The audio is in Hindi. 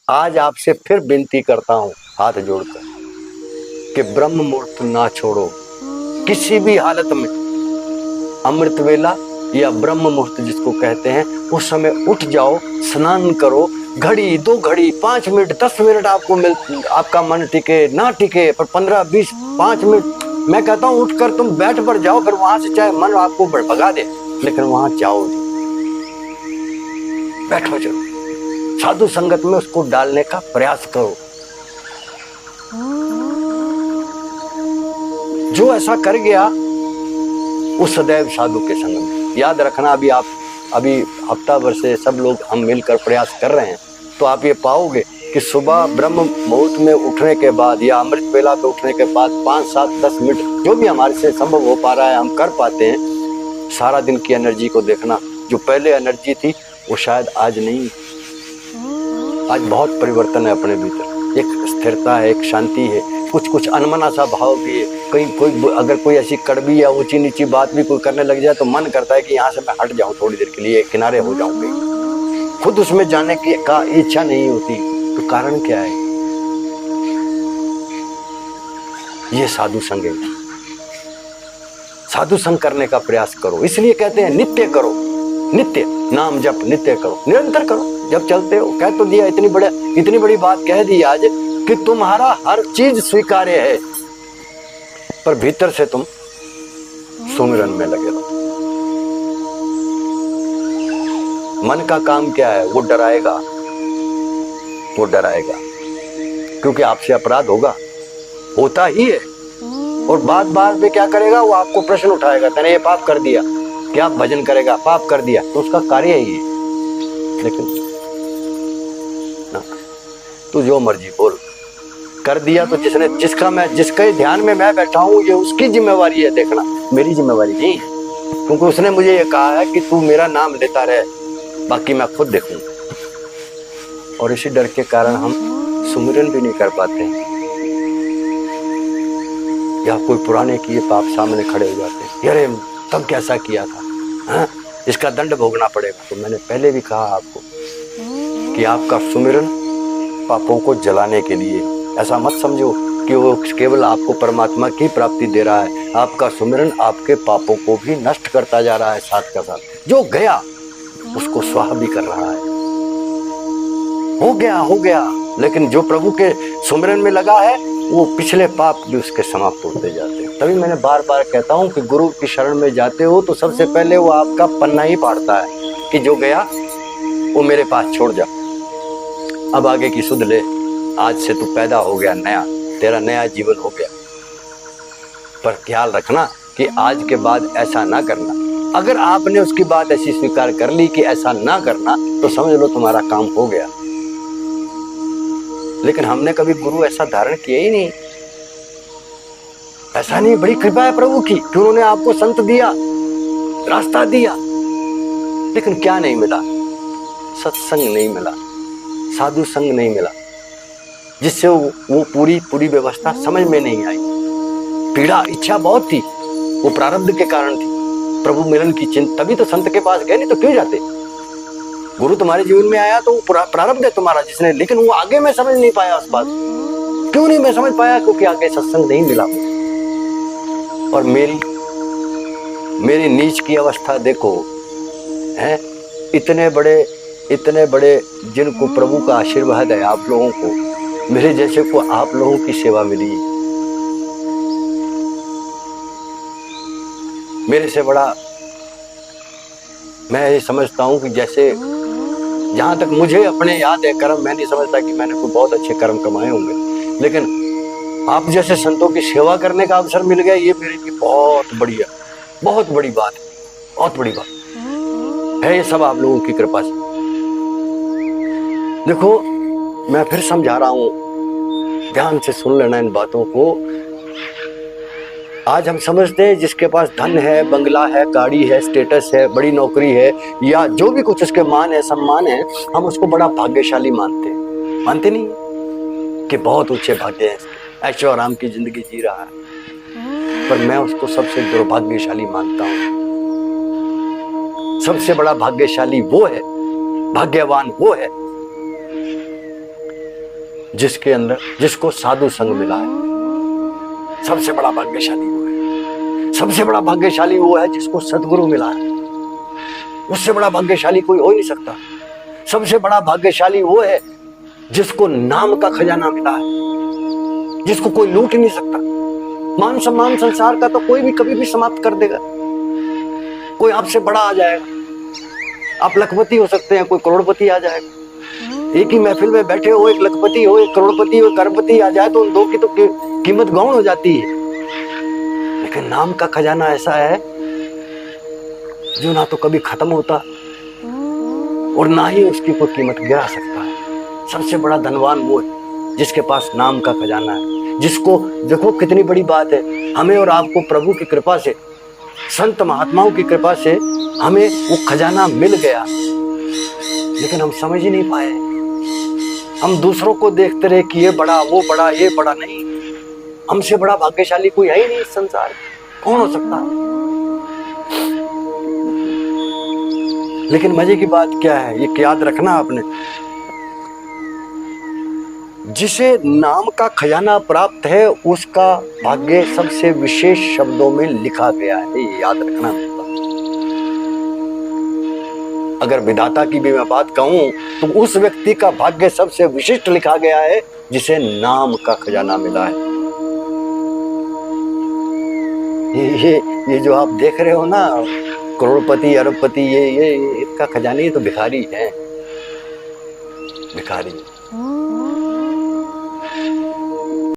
आज आपसे फिर विनती करता हूँ हाथ जोड़कर कि ब्रह्म मुहूर्त ना छोड़ो किसी भी हालत में। अमृत वेला या ब्रह्म मुहूर्त जिसको कहते हैं, उस समय उठ जाओ, स्नान करो। घड़ी 2 घड़ी 5 मिनट 10 मिनट आपको आपका मन टिके ना टिके, पर 15 20 5 मिनट मैं कहता हूँ उठकर तुम बैठ पर जाओ। फिर वहां से चाहे मन आपको भगा दे, लेकिन वहां जाओ, बैठो जरूर। साधु संगत में उसको डालने का प्रयास करो। जो ऐसा कर गया वो सदैव साधु के संग में। याद रखना, अभी हफ्ता भर से सब लोग हम मिलकर प्रयास कर रहे हैं, तो आप ये पाओगे कि सुबह ब्रह्म मुहूर्त में उठने के बाद या अमृत वेला पे उठने के बाद 5 7 10 मिनट जो भी हमारे से संभव हो पा रहा है हम कर पाते हैं। सारा दिन की एनर्जी को देखना, जो पहले एनर्जी थी वो शायद आज नहीं। आज बहुत परिवर्तन है अपने भीतर, एक स्थिरता है, एक शांति है, कुछ अनमना सा भाव भी है। कहीं अगर कोई ऐसी कड़वी या ऊंची नीची बात भी कोई करने लग जाए तो मन करता है कि यहाँ से मैं हट जाऊं, थोड़ी देर के लिए किनारे हो जाऊं कहीं। खुद उसमें जाने की का इच्छा नहीं होती, तो कारण क्या है? ये साधु संग है। साधु संग करने का प्रयास करो। इसलिए कहते हैं नित्य करो, नित्य नाम जप नित्य करो, निरंतर करो। जब चलते हो, कह तो दिया, इतनी बड़ी बात कह दी आज कि तुम्हारा हर चीज स्वीकार्य है, पर भीतर से तुम सुमिरन में लगे रहो। मन का काम क्या है? वो डराएगा, क्योंकि आपसे अपराध होता ही है। और बार बार में क्या करेगा? वो आपको प्रश्न उठाएगा, तूने ये पाप कर दिया, क्या भजन करेगा? पाप कर दिया, तो उसका कार्य ही है। लेकिन तू जो मर्जी बोल, कर दिया तो जिसके ध्यान में मैं बैठा हूँ, ये उसकी जिम्मेवारी है देखना, मेरी जिम्मेवारी नहीं है। क्योंकि उसने मुझे ये कहा है कि तू मेरा नाम लेता रहे, बाकी मैं खुद देखूंगा। और इसी डर के कारण हम सुमिरन भी नहीं कर पाते, या कोई पुराने किए पाप सामने खड़े हो जाते हैं, अरे तब कैसा किया था, हाँ? इसका दंड भोगना पड़ेगा। तो मैंने पहले भी कहा आपको कि आपका सुमिरन पापों को जलाने के लिए, ऐसा मत समझो कि वो केवल आपको परमात्मा की प्राप्ति दे रहा है। आपका सुमिरन आपके पापों को भी नष्ट करता जा रहा है, साथ का साथ जो गया उसको स्वाह भी कर रहा है। हो गया, लेकिन जो प्रभु के सुमिरन में लगा है वो पिछले पाप भी उसके समाप्त होते जाते हैं। तभी मैंने बार बार कहता हूँ कि गुरु की शरण में जाते हो तो सबसे पहले वो आपका पन्ना ही फाड़ता है कि जो गया वो मेरे पास छोड़ जा, अब आगे की सुध ले, आज से तू पैदा हो गया नया, तेरा नया जीवन हो गया। पर ख्याल रखना कि आज के बाद ऐसा ना करना। अगर आपने उसकी बात ऐसी स्वीकार कर ली कि ऐसा ना करना, तो समझ लो तुम्हारा काम हो गया। लेकिन हमने कभी गुरु ऐसा धारण किया ही नहीं। ऐसा नहीं, बड़ी कृपा है प्रभु की कि उन्होंने आपको संत दिया, रास्ता दिया, लेकिन क्या नहीं मिला? सत्संग नहीं मिला, साधु संग नहीं मिला, जिससे वो पूरी व्यवस्था समझ में नहीं आई। पीड़ा इच्छा बहुत थी, वो प्रारब्ध के कारण थी। प्रभु मिलन की चिंता, तभी तो संत के पास गए, नहीं तो क्यों जाते? गुरु तुम्हारे जीवन में आया तो प्रारब्ध है तुम्हारा जिसने, लेकिन वो आगे मैं समझ नहीं पाया उस बात। क्यों नहीं मैं समझ पाया? क्योंकि आगे सत्संग नहीं मिला। और मेरी नीच की अवस्था देखो, है इतने बड़े जिनको प्रभु का आशीर्वाद है, आप लोगों को, मेरे जैसे को आप लोगों की सेवा मिली। मेरे से बड़ा मैं ये समझता हूं कि जैसे जहां तक मुझे अपने याद है कर्म, मैं नहीं समझता कि मैंने कोई बहुत अच्छे कर्म कमाए होंगे, लेकिन आप जैसे संतों की सेवा करने का अवसर मिल गया, ये मेरे लिए बहुत बड़ी बात है। ये सब आप लोगों की कृपा से। देखो, मैं फिर समझा रहा हूं, ध्यान से सुन लेना इन बातों को। आज हम समझते हैं जिसके पास धन है, बंगला है, गाड़ी है, स्टेटस है, बड़ी नौकरी है, या जो भी कुछ उसके मान है, सम्मान है, हम उसको बड़ा भाग्यशाली मानते नहीं कि बहुत ऊंचे भाग्य है, ऐशो आराम की जिंदगी जी रहा है। पर मैं उसको सबसे दुर्भाग्यशाली मानता हूँ। सबसे बड़ा भाग्यशाली वो है, भाग्यवान वो है जिसके अंदर जिसको साधु संग मिला है, सबसे बड़ा भाग्यशाली वो है। सबसे बड़ा भाग्यशाली वो है जिसको सद्गुरु मिला है, उससे बड़ा भाग्यशाली कोई हो ही नहीं सकता। सबसे बड़ा भाग्यशाली वो है जिसको नाम का खजाना मिला है, जिसको कोई लूट ही नहीं सकता। मान सम्मान संसार का तो कोई भी कभी भी समाप्त कर देगा। कोई आपसे बड़ा आ जाएगा, आप लखपति हो सकते हैं, कोई करोड़पति आ जाएगा। एक ही महफिल में बैठे हो, एक लखपति हो, एक करोड़पति हो, करोड़पति आ जाए तो उन दो की तो कीमत गौण हो जाती है। लेकिन नाम का खजाना ऐसा है जो ना तो कभी खत्म होता और ना ही उसकी कोई कीमत गिरा सकता है। सबसे बड़ा धनवान वो है जिसके पास नाम का खजाना है, जिसको देखो कितनी बड़ी बात है, हमें और आपको प्रभु की कृपा से, संत महात्माओं की कृपा से हमें वो खजाना मिल गया, लेकिन हम समझ ही नहीं पाए। हम दूसरों को देखते रहे कि ये बड़ा, वो बड़ा, ये बड़ा। नहीं, हमसे बड़ा भाग्यशाली कोई है ही नहीं इस संसार में, कौन हो सकता है? लेकिन मजे की बात क्या है, ये याद रखना आपने, जिसे नाम का खजाना प्राप्त है उसका भाग्य सबसे विशेष शब्दों में लिखा गया है, ये याद रखना। अगर विधाता की भी मैं बात कहूं तो उस व्यक्ति का भाग्य सबसे विशिष्ट लिखा गया है जिसे नाम का खजाना मिला है। ये जो आप देख रहे हो ना, करोड़पति, अरबपति, ये इसका खजाने तो भिखारी है, भिखारी।